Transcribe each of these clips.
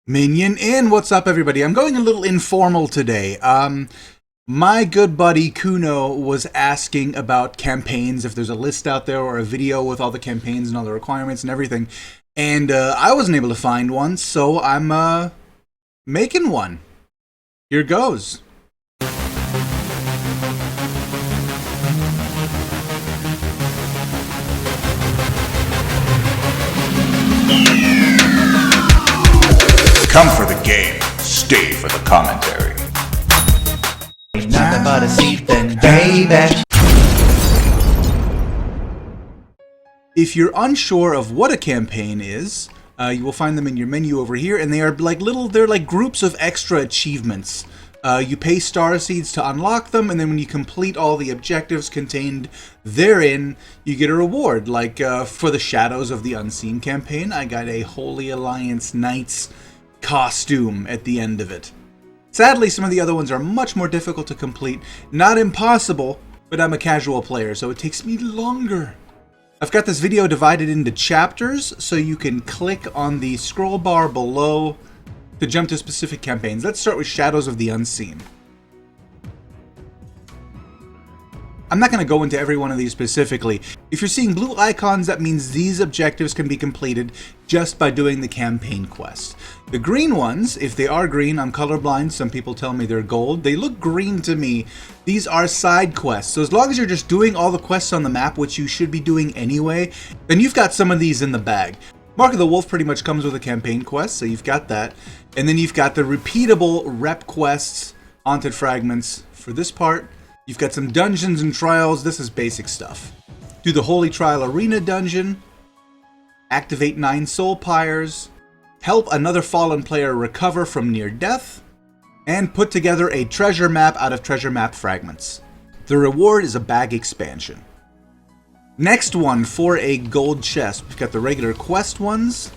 Minion in, what's up everybody? I'm going a little informal today. My good buddy Kuno was asking about campaigns, if there's a list out there or a video with all the campaigns and all the requirements and everything. And I wasn't able to find one, so I'm making one. Here goes. Come for the game, stay for the commentary. Ain't nothing but a seat then, baby. If you're unsure of what a campaign is, you will find them in your menu over here, and they are they're like groups of extra achievements. You pay star seeds to unlock them, and then when you complete all the objectives contained therein, you get a reward. Like for the Shadows of the Unseen campaign, I got a Holy Alliance Knights costume at the end of it. Sadly, some of the other ones are much more difficult to complete. Not impossible, but I'm a casual player, so it takes me longer. I've got this video divided into chapters, so you can click on the scroll bar below to jump to specific campaigns. Let's start with Shadows of the Unseen. I'm not going to go into every one of these specifically. If you're seeing blue icons, that means these objectives can be completed just by doing the campaign quest. The green ones, if they are green, I'm colorblind, some people tell me they're gold. They look green to me. These are side quests. So as long as you're just doing all the quests on the map, which you should be doing anyway, then you've got some of these in the bag. Mark of the Wolf pretty much comes with a campaign quest, so you've got that. And then you've got the repeatable rep quests, Haunted Fragments for this part. You've got some dungeons and trials. This is basic stuff. Do the Holy Trial Arena dungeon. Activate 9 soul pyres. Help another fallen player recover from near death. And put together a treasure map out of treasure map fragments. The reward is a bag expansion. Next one for a gold chest. We've got the regular quest ones.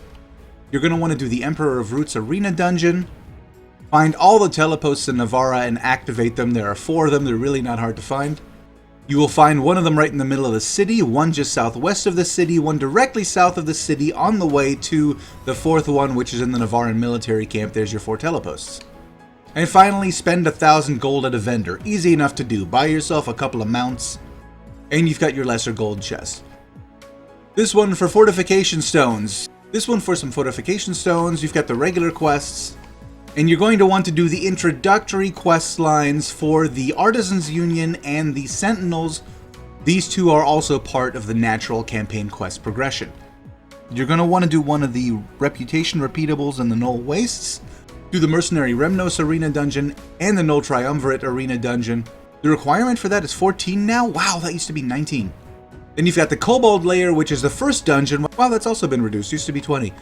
You're going to want to do the Emperor of Roots Arena dungeon. Find all the teleposts in Navarra and activate them. There are 4 of them. They're really not hard to find. You will find one of them right in the middle of the city, one just southwest of the city, one directly south of the city on the way to the 4th one, which is in the Navarran military camp. There's your 4 teleposts. And finally, spend 1,000 gold at a vendor. Easy enough to do. Buy yourself a couple of mounts, and you've got your lesser gold chest. This one for fortification stones. This one for some fortification stones. You've got the regular quests. And you're going to want to do the introductory quest lines for the Artisans Union and the Sentinels. These 2 are also part of the natural campaign quest progression. You're going to want to do one of the Reputation Repeatables and the Null Wastes. Do the Mercenary Remnos Arena Dungeon and the Null Triumvirate Arena Dungeon. The requirement for that is 14 now? Wow, that used to be 19. Then you've got the Kobold Lair, which is the first dungeon. Wow, that's also been reduced. Used to be 20.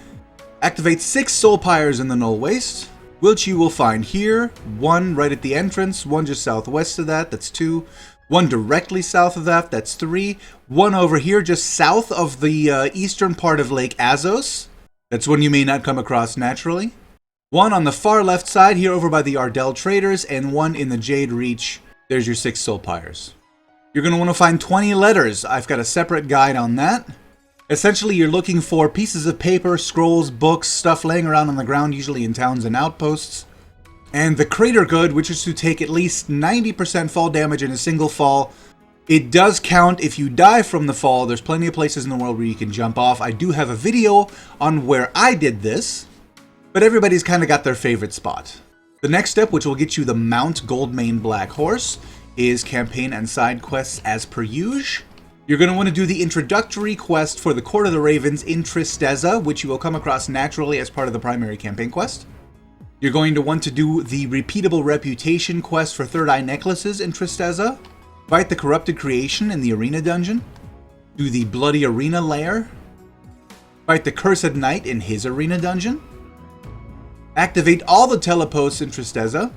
Activate 6 Soul Pyres in the Null Waste, which you will find here. 1 right at the entrance, 1 just southwest of that, that's 2. 1 directly south of that, that's 3. 1 over here just south of the eastern part of Lake Azos. That's one you may not come across naturally. 1 on the far left side here over by the Ardell Traders, and 1 in the Jade Reach. There's your 6 Soul Pyres. You're going to want to find 20 letters. I've got a separate guide on that. Essentially, you're looking for pieces of paper, scrolls, books, stuff laying around on the ground, usually in towns and outposts. And the Crater Good, which is to take at least 90% fall damage in a single fall. It does count if you die from the fall. There's plenty of places in the world where you can jump off. I do have a video on where I did this, but everybody's kind of got their favorite spot. The next step, which will get you the Mount Goldmane Black Horse, is campaign and side quests as per usual. You're going to want to do the introductory quest for the Court of the Ravens in Tristeza, which you will come across naturally as part of the primary campaign quest. You're going to want to do the repeatable reputation quest for Third Eye Necklaces in Tristeza. Fight the Corrupted Creation in the Arena Dungeon. Do the Bloody Arena Lair. Fight the Cursed Knight in his Arena Dungeon. Activate all the teleposts in Tristeza.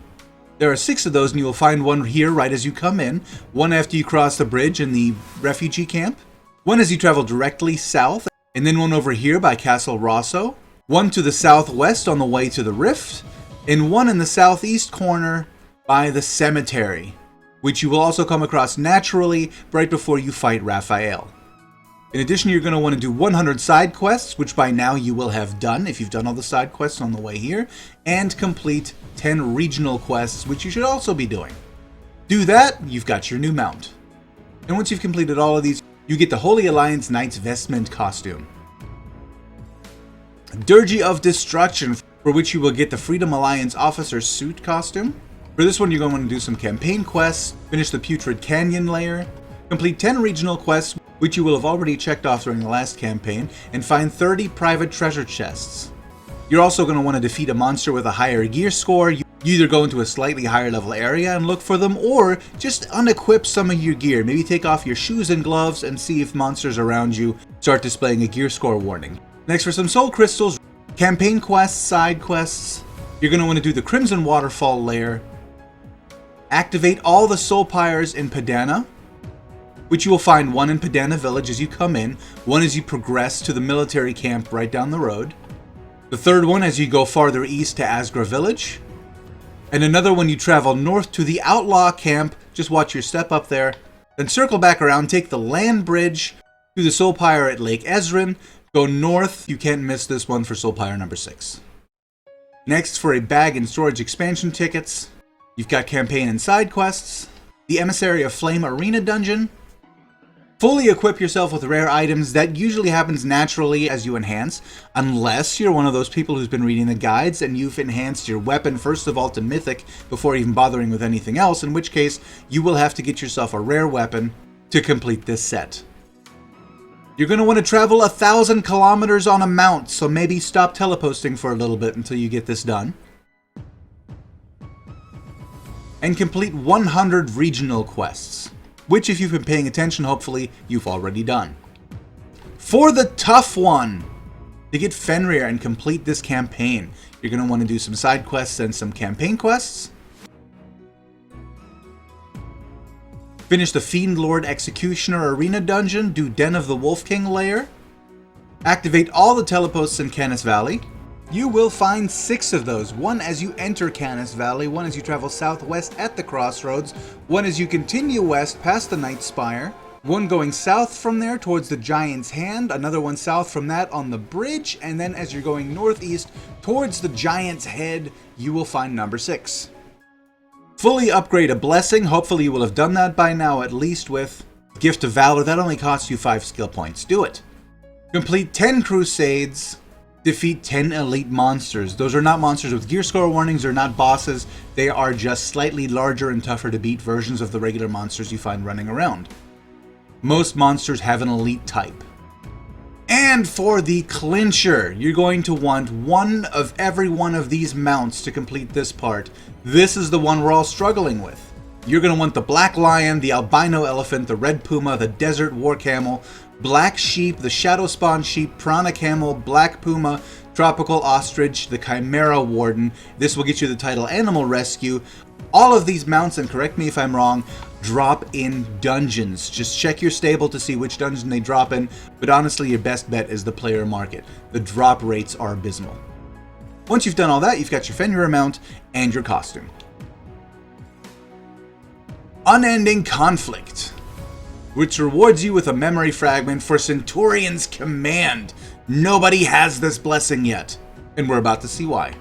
There are 6 of those, and you will find 1 here right as you come in, 1 after you cross the bridge in the refugee camp, 1 as you travel directly south, and then 1 over here by Castle Rosso, 1 to the southwest on the way to the Rift, and 1 in the southeast corner by the cemetery, which you will also come across naturally right before you fight Raphael. In addition, you're going to want to do 100 side quests, which by now you will have done if you've done all the side quests on the way here, and complete 10 regional quests, which you should also be doing. Do that, you've got your new mount. And once you've completed all of these, you get the Holy Alliance Knight's Vestment costume. Dirge of Destruction, for which you will get the Freedom Alliance Officer Suit costume. For this one, you're going to want to do some campaign quests, finish the Putrid Canyon layer, complete 10 regional quests, which you will have already checked off during the last campaign, and find 30 private treasure chests. You're also going to want to defeat a monster with a higher gear score. You either go into a slightly higher level area and look for them, or just unequip some of your gear. Maybe take off your shoes and gloves and see if monsters around you start displaying a gear score warning. Next, for some soul crystals, campaign quests, side quests, you're going to want to do the Crimson Waterfall layer, activate all the soul pyres in Padana, which you will find one in Padana Village as you come in, one as you progress to the military camp right down the road, the third one as you go farther east to Asgra Village, and another when you travel north to the Outlaw camp. Just watch your step up there, then circle back around, take the land bridge to the soul pyre at Lake Ezrin, go north. You can't miss this one for soul pyre number 6. Next, for a bag and storage expansion tickets, you've got campaign and side quests, the Emissary of Flame Arena dungeon. Fully equip yourself with rare items. That usually happens naturally as you enhance, unless you're one of those people who's been reading the guides and you've enhanced your weapon first of all to Mythic before even bothering with anything else, in which case you will have to get yourself a rare weapon to complete this set. You're going to want to travel 1,000 kilometers on a mount, so maybe stop teleposting for a little bit until you get this done. And complete 100 regional quests, which, if you've been paying attention, hopefully you've already done. For the tough one, to get Fenrir and complete this campaign, you're going to want to do some side quests and some campaign quests. Finish the Fiend Lord Executioner Arena dungeon, do Den of the Wolf King layer. Activate all the teleposts in Canis Valley. You will find 6 of those, one as you enter Canis Valley, one as you travel southwest at the crossroads, one as you continue west past the Night Spire, one going south from there towards the Giant's Hand, another one south from that on the bridge, and then as you're going northeast towards the Giant's Head, you will find number 6. Fully upgrade a blessing. Hopefully you will have done that by now, at least with Gift of Valor. That only costs you 5 skill points. Do it. Complete 10 crusades. Defeat 10 elite monsters. Those are not monsters with gear score warnings, they're not bosses, they are just slightly larger and tougher to beat versions of the regular monsters you find running around. Most monsters have an elite type. And for the clincher, you're going to want one of every one of these mounts to complete this part. This is the one we're all struggling with. You're going to want the Black Lion, the Albino Elephant, the Red Puma, the Desert War Camel, Black Sheep, the Shadow Spawn Sheep, Prana Camel, Black Puma, Tropical Ostrich, the Chimera Warden. This will get you the title Animal Rescue. All of these mounts, and correct me if I'm wrong, drop in dungeons. Just check your stable to see which dungeon they drop in, but honestly your best bet is the player market. The drop rates are abysmal. Once you've done all that, you've got your Fenrir mount and your costume. Unending Conflict, which rewards you with a memory fragment for Centurion's Command. Nobody has this blessing yet, and we're about to see why.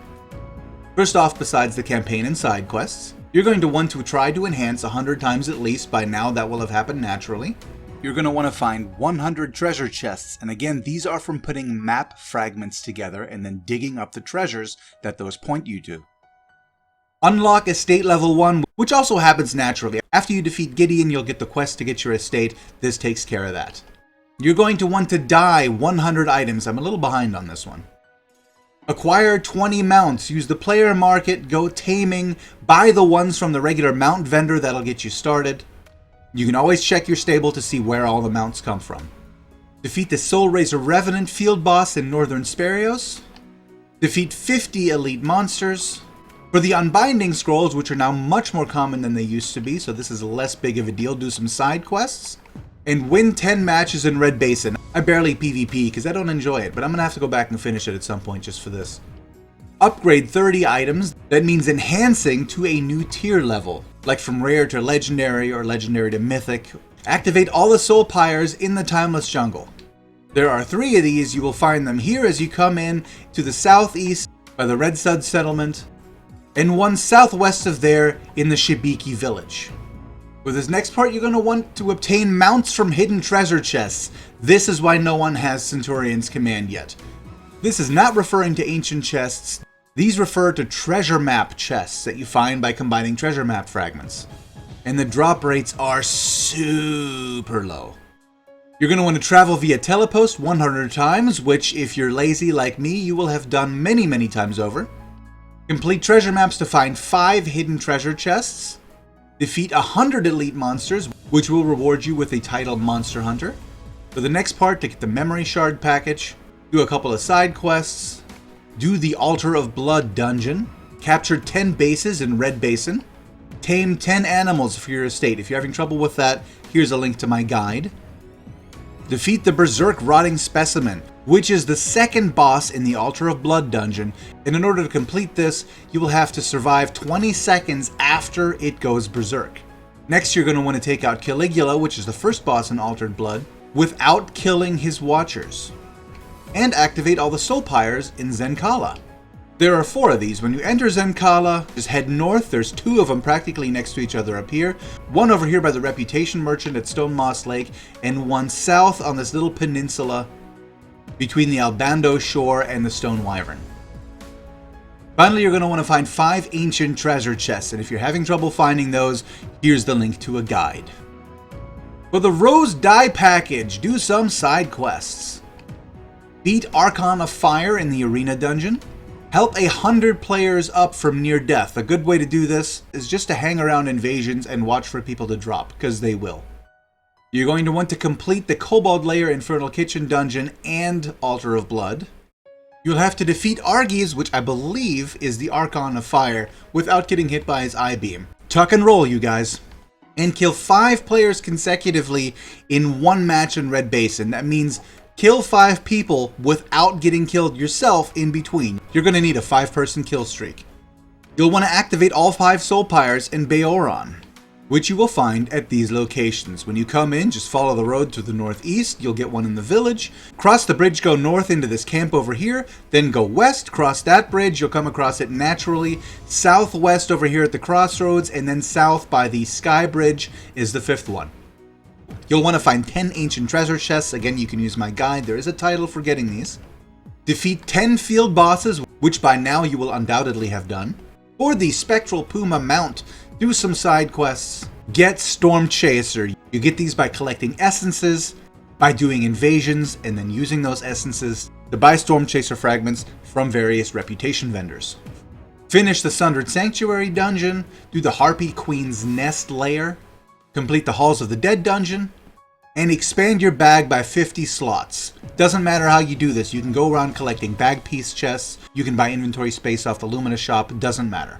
First off, besides the campaign and side quests, you're going to want to try to enhance 100 times at least. By now that will have happened naturally. You're going to want to find 100 treasure chests, and again, these are from putting map fragments together and then digging up the treasures that those point you to. Unlock Estate Level 1, which also happens naturally. After you defeat Gideon, you'll get the quest to get your estate. This takes care of that. You're going to want to dye 100 items. I'm a little behind on this one. Acquire 20 mounts. Use the player market, go taming, buy the ones from the regular mount vendor. That'll get you started. You can always check your stable to see where all the mounts come from. Defeat the Soul Razor Revenant field boss in Northern Sperios. Defeat 50 elite monsters. For the Unbinding Scrolls, which are now much more common than they used to be, so this is less big of a deal, do some side quests. And win 10 matches in Red Basin. I barely PvP because I don't enjoy it, but I'm going to have to go back and finish it at some point just for this. Upgrade 30 items. That means enhancing to a new tier level, like from Rare to Legendary or Legendary to Mythic. Activate all the Soul Pyres in the Timeless Jungle. There are 3 of these. You will find them here as you come in to the southeast by the Red Sud settlement, and one southwest of there in the Shibiki village. For this next part, you're going to want to obtain mounts from hidden treasure chests. This is why no one has Centurion's command yet. This is not referring to ancient chests. These refer to treasure map chests that you find by combining treasure map fragments. And the drop rates are super low. You're going to want to travel via telepost 100 times, which if you're lazy like me, you will have done many times over. Complete treasure maps to find 5 hidden treasure chests. Defeat 100 elite monsters, which will reward you with a title Monster Hunter. For the next part, to get the memory shard package, do a couple of side quests, do the Altar of Blood dungeon, capture 10 bases in Red Basin, tame 10 animals for your estate. If you're having trouble with that, here's a link to my guide. Defeat the Berserk Rotting Specimen, which is the second boss in the Altar of Blood dungeon, and in order to complete this, you will have to survive 20 seconds after it goes berserk. Next, you're going to want to take out Caligula, which is the first boss in Altered Blood, without killing his Watchers, and activate all the Soul Pyres in Zenkala. There are 4 of these. When you enter Zenkala, just head north. There's 2 of them practically next to each other up here. One over here by the Reputation Merchant at Stone Moss Lake, and one south on this little peninsula between the Albando Shore and the Stone Wyvern. Finally, you're going to want to find 5 ancient treasure chests, and if you're having trouble finding those, here's the link to a guide. For the Rose Dye package, do some side quests. Beat Archon of Fire in the Arena dungeon. Help 100 players up from near death. A good way to do this is just to hang around invasions and watch for people to drop, because they will. You're going to want to complete the Kobold Lair Infernal Kitchen dungeon and Altar of Blood. You'll have to defeat Argies, which I believe is the Archon of Fire, without getting hit by his I-beam. Tuck and roll, you guys. And kill 5 players consecutively in one match in Red Basin. That means kill 5 people without getting killed yourself in between. You're going to need a 5-person kill streak. You'll want to activate all 5 Soul Pyres in Baoran, which you will find at these locations. When you come in, just follow the road to the northeast. You'll get one in the village. Cross the bridge, go north into this camp over here. Then go west, cross that bridge. You'll come across it naturally. Southwest over here at the crossroads, and then south by the Sky Bridge is the 5th one. You'll want to find 10 ancient treasure chests. Again, you can use my guide. There is a title for getting these. Defeat 10 field bosses, which by now you will undoubtedly have done. For the Spectral Puma mount, do some side quests. Get Storm Chaser. You get these by collecting essences, by doing invasions, and then using those essences to buy Storm Chaser fragments from various reputation vendors. Finish the Sundered Sanctuary dungeon, do the Harpy Queen's Nest lair, complete the Halls of the Dead dungeon, and expand your bag by 50 slots. Doesn't matter how you do this. You can go around collecting bag piece chests, you can buy inventory space off the Lumina shop, doesn't matter.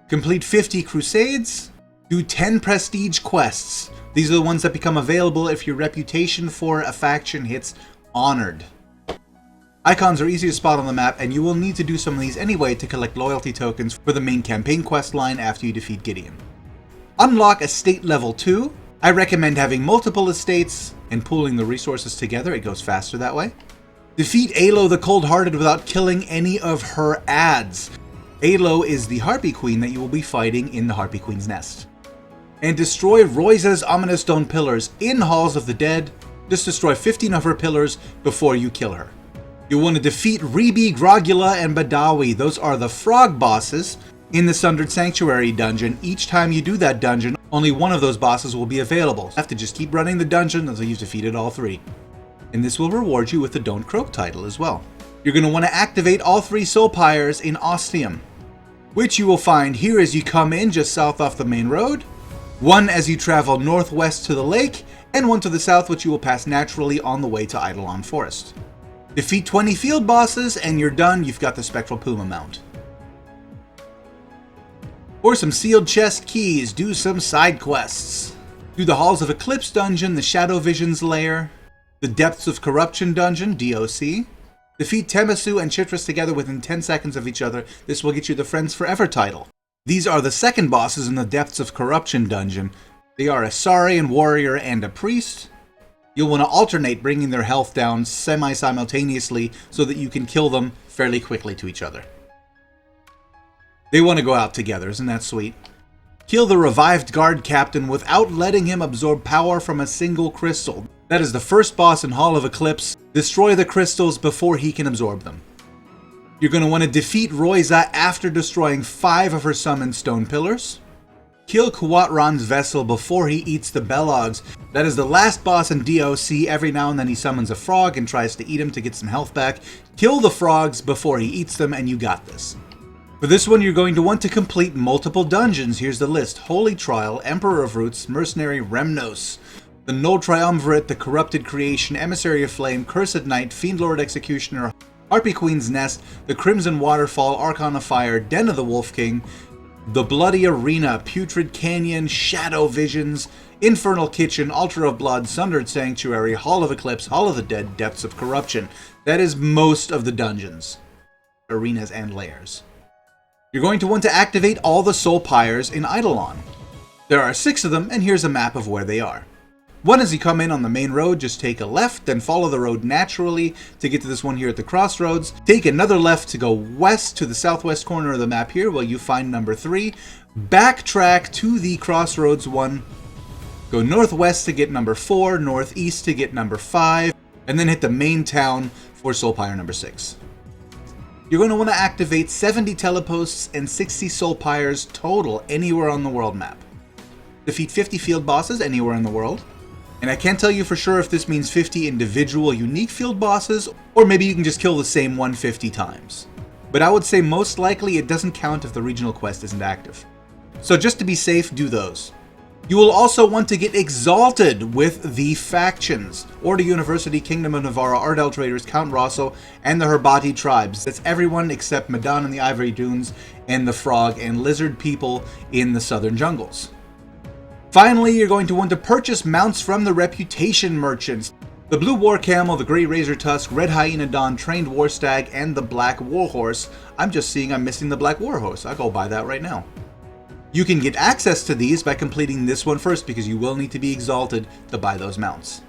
Complete 50 Crusades, do 10 Prestige quests. These are the ones that become available if your reputation for a faction hits Honored. Icons are easy to spot on the map, and you will need to do some of these anyway to collect loyalty tokens for the main campaign quest line after you defeat Gideon. Unlock Estate Level 2. I recommend having multiple estates and pooling the resources together. It goes faster that way. Defeat Alo the Cold-Hearted without killing any of her ads. Alo is the Harpy Queen that you will be fighting in the Harpy Queen's Nest. And destroy Royza's Ominous Stone Pillars in Halls of the Dead. Just destroy 15 of her pillars before you kill her. You'll want to defeat Ribi, Grogula, and Badawi. Those are the frog bosses in the Sundered Sanctuary dungeon. Each time you do that dungeon, only one of those bosses will be available. You have to just keep running the dungeon until you've defeated all 3. And this will reward you with the Don't Croak title as well. You're going to want to activate all 3 Soul Pyres in Ostium, which you will find here as you come in just south off the main road, one as you travel northwest to the lake, and one to the south which you will pass naturally on the way to Eidolon Forest. Defeat 20 field bosses and you're done. You've got the Spectral Puma mount. For some sealed chest keys, do some side quests. Do the Halls of Eclipse dungeon, the Shadow Visions lair, the Depths of Corruption dungeon, DOC. Defeat Temasu and Chitras together within 10 seconds of each other. This will get you the Friends Forever title. These are the second bosses in the Depths of Corruption dungeon. They are a Saurian warrior and a priest. You'll want to alternate bringing their health down semi-simultaneously so that you can kill them fairly quickly to each other. They want to go out together, isn't that sweet? Kill the revived guard captain without letting him absorb power from a single crystal. That is the first boss in Hall of Eclipse. Destroy the crystals before he can absorb them. You're going to want to defeat Roiza after destroying 5 of her summoned stone pillars. Kill Kuatran's vessel before he eats the Belogs. That is the last boss in DOC. Every now and then he summons a frog and tries to eat him to get some health back. Kill the frogs before he eats them, and you got this. For this one, you're going to want to complete multiple dungeons. Here's the list. Holy Trial, Emperor of Roots, Mercenary, Remnos, the Null Triumvirate, the Corrupted Creation, Emissary of Flame, Cursed Knight, Fiend Lord Executioner, Harpy Queen's Nest, the Crimson Waterfall, Archon of Fire, Den of the Wolf King, the Bloody Arena, Putrid Canyon, Shadow Visions, Infernal Kitchen, Altar of Blood, Sundered Sanctuary, Hall of Eclipse, Hall of the Dead, Depths of Corruption. That is most of the dungeons, arenas, and layers. You're going to want to activate all the soul pyres in Eidolon. There are 6 of them, and here's a map of where they are. One, as you come in on the main road, just take a left, then follow the road naturally to get to this one here at the crossroads. Take another left to go west to the southwest corner of the map here where you find number 3. Backtrack to the crossroads one. Go northwest to get number 4, northeast to get number 5, and then hit the main town for soul pyre number 6. You're going to want to activate 70 teleposts and 60 soul pyres total anywhere on the world map. Defeat 50 field bosses anywhere in the world. And I can't tell you for sure if this means 50 individual unique field bosses, or maybe you can just kill the same one 50 times. But I would say most likely it doesn't count if the regional quest isn't active. So just to be safe, do those. You will also want to get exalted with the factions. Order University, Kingdom of Navarra, Ardell Traders, Count Rosso, and the Herbati tribes. That's everyone except Madan in the Ivory Dunes, and the Frog and Lizard people in the southern jungles. Finally, you're going to want to purchase mounts from the Reputation Merchants. The Blue War Camel, the Grey Razor Tusk, Red Hyena Dawn, Trained War Stag, and the Black Warhorse. I'm just seeing I'm missing the Black Warhorse. I'll go buy that right now. You can get access to these by completing this one first because you will need to be exalted to buy those mounts.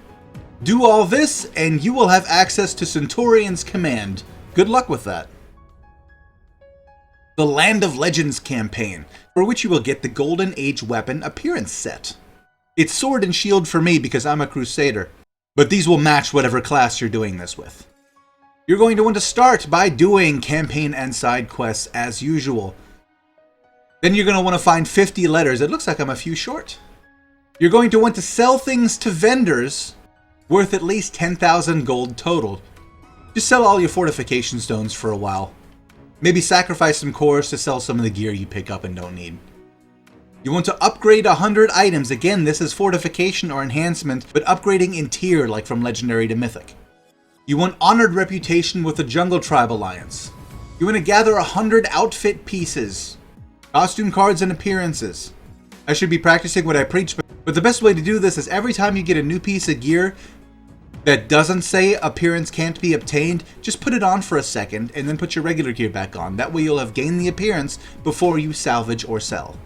Do all this and you will have access to Centurion's Command. Good luck with that. The Land of Legends campaign, for which you will get the Golden Age weapon appearance set. It's sword and shield for me because I'm a crusader, but these will match whatever class you're doing this with. You're going to want to start by doing campaign and side quests as usual. Then you're going to want to find 50 letters. It looks like I'm a few short. You're going to want to sell things to vendors worth at least 10,000 gold total. Just sell all your fortification stones for a while. Maybe sacrifice some cores to sell some of the gear you pick up and don't need. You want to upgrade 100 items. Again, this is fortification or enhancement, but upgrading in tier like from legendary to mythic. You want honored reputation with the Jungle Tribe Alliance. You want to gather 100 outfit pieces, costume cards, and appearances. I should be practicing what I preach, but the best way to do this is every time you get a new piece of gear that doesn't say appearance can't be obtained, just put it on for a second and then put your regular gear back on. That way you'll have gained the appearance before you salvage or sell.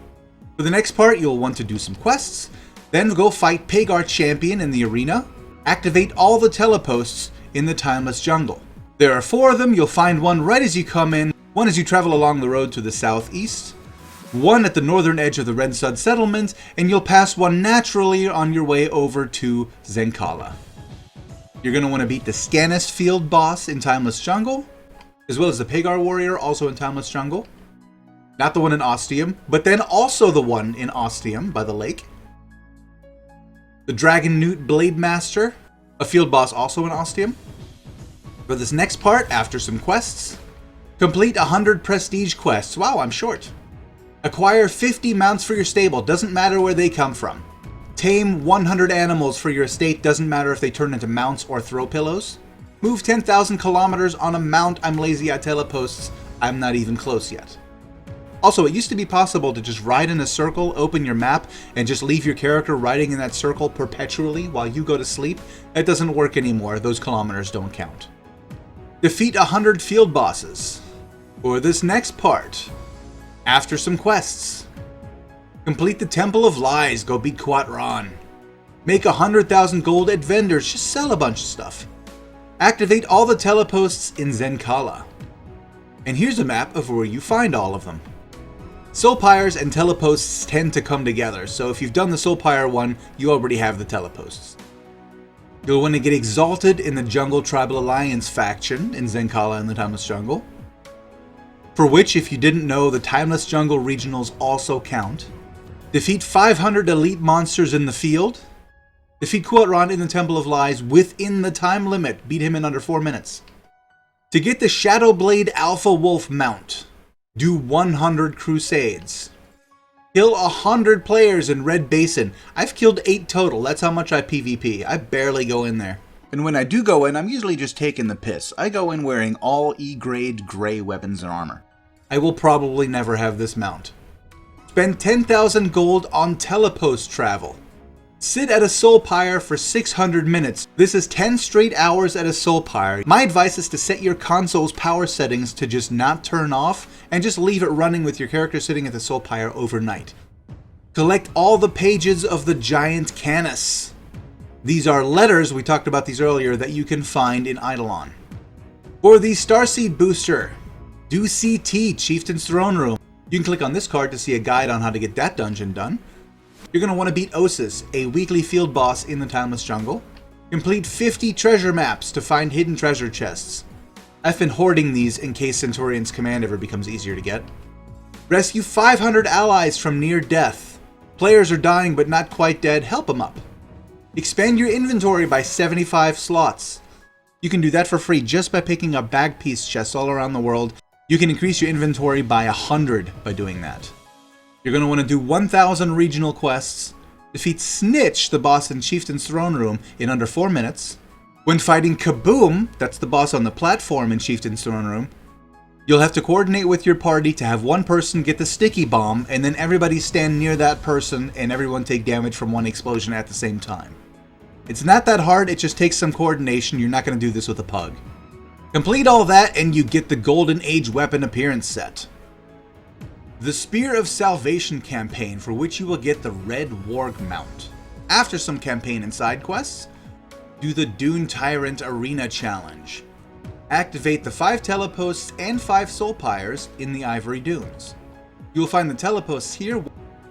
For the next part, you'll want to do some quests, then go fight Pagar Champion in the arena, activate all the teleposts in the Timeless Jungle. There are 4 of them. You'll find one right as you come in, one as you travel along the road to the southeast, one at the northern edge of the Red Sud settlement, and you'll pass one naturally on your way over to Zenkala. You're going to want to beat the Scanist field boss in Timeless Jungle, as well as the Pagar warrior also in Timeless Jungle. Not the one in Ostium, but then also the one in Ostium by the lake. The Dragon Newt Blade Master, a field boss also in Ostium. For this next part, after some quests, complete 100 prestige quests. Wow, I'm short. Acquire 50 mounts for your stable, doesn't matter where they come from. Tame 100 animals for your estate, doesn't matter if they turn into mounts or throw pillows. Move 10,000 kilometers on a mount. I'm lazy at teleposts. I'm not even close yet. Also, it used to be possible to just ride in a circle, open your map, and just leave your character riding in that circle perpetually while you go to sleep. That doesn't work anymore. Those kilometers don't count. Defeat 100 field bosses. For this next part, after some quests, complete the Temple of Lies, go beat Quatran. Make 100,000 gold at vendors, just sell a bunch of stuff. Activate all the teleposts in Zenkala. And here's a map of where you find all of them. Soulpires and teleposts tend to come together, so if you've done the Soulpire one, you already have the teleposts. You'll want to get exalted in the Jungle Tribal Alliance faction in Zenkala and the Timeless Jungle, for which, if you didn't know, the Timeless Jungle regionals also count. Defeat 500 elite monsters in the field. Defeat Kuatran in the Temple of Lies within the time limit. Beat him in under 4 minutes. To get the Shadowblade Alpha Wolf mount, do 100 crusades. Kill 100 players in Red Basin. I've killed 8 total. That's how much I PvP. I barely go in there. And when I do go in, I'm usually just taking the piss. I go in wearing all E-grade gray weapons and armor. I will probably never have this mount. Spend 10,000 gold on telepost travel. Sit at a Soulpire for 600 minutes. This is 10 straight hours at a Soulpire. My advice is to set your console's power settings to just not turn off and just leave it running with your character sitting at the Soulpire overnight. Collect all the pages of the Giant Canis. These are letters, we talked about these earlier, that you can find in Eidolon. For the Starseed booster, do CT, Chieftain's Throne Room. You can click on this card to see a guide on how to get that dungeon done. You're going to want to beat Osis, a weekly field boss in the Timeless Jungle. Complete 50 treasure maps to find hidden treasure chests. I've been hoarding these in case Centurion's command ever becomes easier to get. Rescue 500 allies from near death. Players are dying but not quite dead, help them up. Expand your inventory by 75 slots. You can do that for free just by picking up bag piece chests all around the world. You can increase your inventory by 100 by doing that. You're going to want to do 1,000 regional quests, defeat Snitch, the boss in Chieftain's Throne Room, in under 4 minutes. When fighting Kaboom, that's the boss on the platform in Chieftain's Throne Room, you'll have to coordinate with your party to have one person get the sticky bomb, and then everybody stand near that person and everyone take damage from one explosion at the same time. It's not that hard, it just takes some coordination. You're not going to do this with a pug. Complete all that and you get the Golden Age weapon appearance set. The Spear of Salvation campaign, for which you will get the Red Warg mount. After some campaign and side quests, do the Dune Tyrant Arena Challenge. Activate the 5 teleposts and 5 Soulpires in the Ivory Dunes. You will find the teleposts here,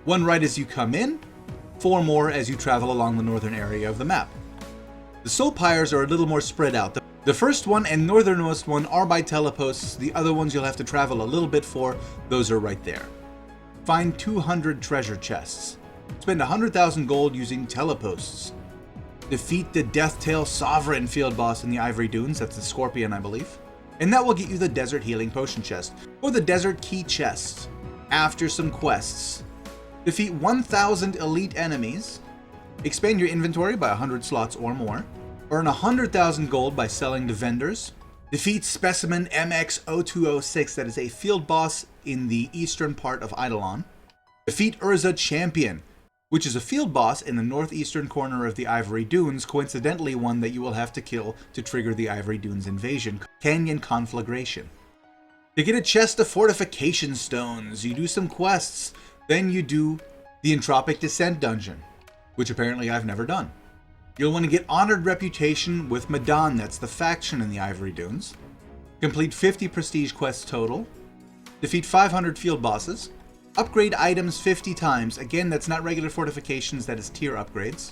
1 right as you come in, 4 more as you travel along the northern area of the map. The Soulpires are a little more spread out. The first one and northernmost one are by teleposts. The other ones you'll have to travel a little bit for. Those are right there. Find 200 treasure chests. Spend 100,000 gold using teleposts. Defeat the Deathtail Sovereign field boss in the Ivory Dunes. That's the Scorpion, I believe. And that will get you the Desert Healing Potion chest, or the Desert Key chest. After some quests, defeat 1,000 elite enemies. Expand your inventory by 100 slots or more. Earn 100,000 gold by selling to vendors. Defeat Specimen MX0206, that is a field boss in the eastern part of Eidolon. Defeat Urza Champion, which is a field boss in the northeastern corner of the Ivory Dunes, coincidentally one that you will have to kill to trigger the Ivory Dunes invasion, Canyon Conflagration. To get a chest of fortification stones, you do some quests, then you do the Entropic Descent dungeon, which apparently I've never done. You'll want to get Honored Reputation with Madan, that's the faction in the Ivory Dunes. Complete 50 prestige quests total. Defeat 500 field bosses. Upgrade items 50 times. Again, that's not regular fortifications, that is tier upgrades.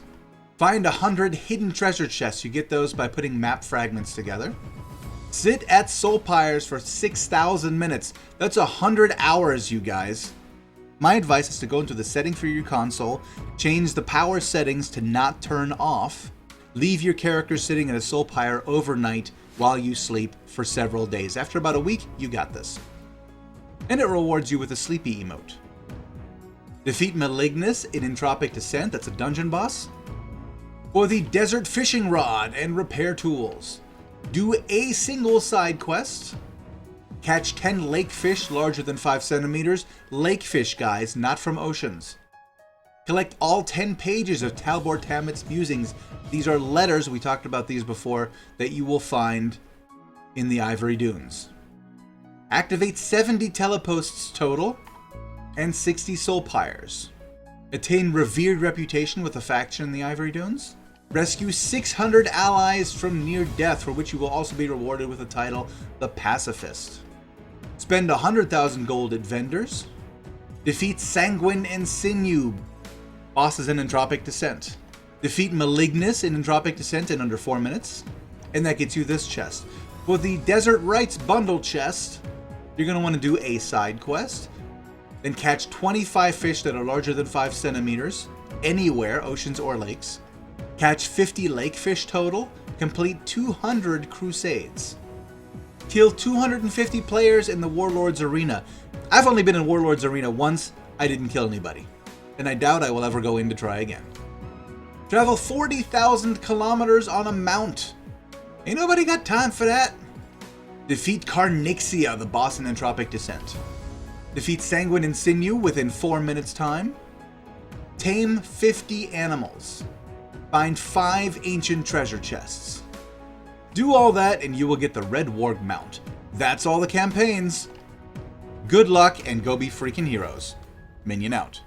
Find 100 hidden treasure chests. You get those by putting map fragments together. Sit at Soulpires for 6,000 minutes. That's 100 hours, you guys. My advice is to go into the setting for your console, change the power settings to not turn off, leave your character sitting in a Soulpire overnight while you sleep for several days. After about a week, you got this. And it rewards you with a sleepy emote. Defeat Malignus in Entropic Descent, that's a dungeon boss. For the Desert Fishing Rod and Repair Tools, do a single side quest. Catch 10 lake fish larger than 5 centimeters. Lake fish, guys, not from oceans. Collect all 10 pages of Talbor Tamit's musings. These are letters, we talked about these before, that you will find in the Ivory Dunes. Activate 70 teleposts total and 60 Soulpires. Attain revered reputation with a faction in the Ivory Dunes. Rescue 600 allies from near death, for which you will also be rewarded with the title The Pacifist. Spend 100,000 gold at vendors. Defeat Sanguine and Sinew, bosses in Entropic Descent. Defeat Malignus in Entropic Descent in under 4 minutes. And that gets you this chest. For the Desert Rites bundle chest, you're going to want to do a side quest. Then catch 25 fish that are larger than 5 centimeters, anywhere, oceans or lakes. Catch 50 lake fish total. Complete 200 crusades. Kill 250 players in the Warlords Arena. I've only been in Warlords Arena once. I didn't kill anybody. And I doubt I will ever go in to try again. Travel 40,000 kilometers on a mount. Ain't nobody got time for that. Defeat Carnixia, the boss in Entropic Descent. Defeat Sanguine and Sinew within 4 minutes time. Tame 50 animals. Find 5 ancient treasure chests. Do all that and you will get the Red Warg mount. That's all the campaigns. Good luck and go be freaking heroes. Minion out.